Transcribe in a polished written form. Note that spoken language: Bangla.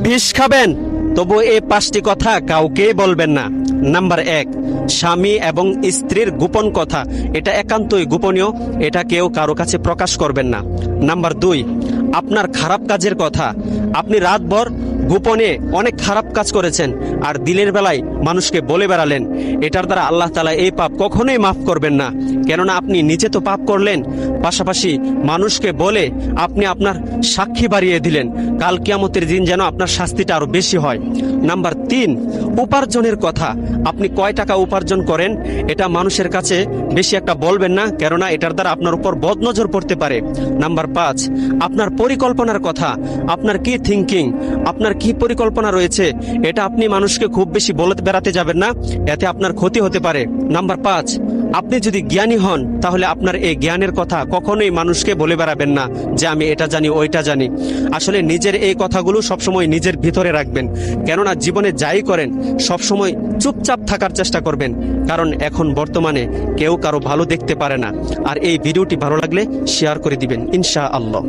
বিষ খাবেন, তবু এই 5টি কথা কাউকে বলবেন না। নাম্বার 1, স্বামী এবং স্ত্রীর গোপন কথা, এটা একান্তই গোপনীয়, এটা কেউ কারো কাছে প্রকাশ করবেন না। নাম্বার 2, আপনার খারাপ কাজের কথা, আপনি রাতভর গোপনে অনেক খারাপ কাজ করেছেন আর দিনের বেলায় মানুষকে বলে বেড়ালেন, এটার দ্বারা আল্লাহ তাআলা এই পাপ কখনোই মাফ করবেন না। কেননা আপনি নিজে তো পাপ করলেন, পাশাপাশি মানুষকে বলে আপনি আপনার সাক্ষী বাড়িয়ে দিলেন। কাল কিয়ামতের দিন যেন আপনার শাস্তিটা আরো বেশি হয়। নাম্বার 3, উপার্জনের কথা, আপনি কয় টাকা উপার্জন করেন এটা মানুষের কাছে বেশি একটা বলবেন না, কেননা এটার দ্বারা আপনার উপর বদনজর পড়তে পারে। নাম্বার 5, আপনার পরিকল্পনার কথা, আপনার কি থিঙ্কিং, আপনার কি পরিকল্পনা রয়েছে, এটা আপনি মানুষকে খুব বেশি বলে বেড়াতে যাবেন না, এতে আপনার ক্ষতি হতে পারে। নাম্বার 5, আপনি যদি জ্ঞানী হন তাহলে আপনার এই জ্ঞানের কথা কখনোই মানুষকে বলে বেড়াবেন না যে আমি এটা জানি ওইটা জানি। আসলে নিজের এই কথাগুলো সবসময় নিজের ভিতরে রাখবেন, কেননা জীবনে যাই করেন সবসময় চুপচাপ থাকার চেষ্টা করবেন, কারণ এখন বর্তমানে কেউ কারো ভালো দেখতে পারে না। আর এই ভিডিওটি ভালো লাগলে শেয়ার করে দিবেন ইনশাআল্লাহ।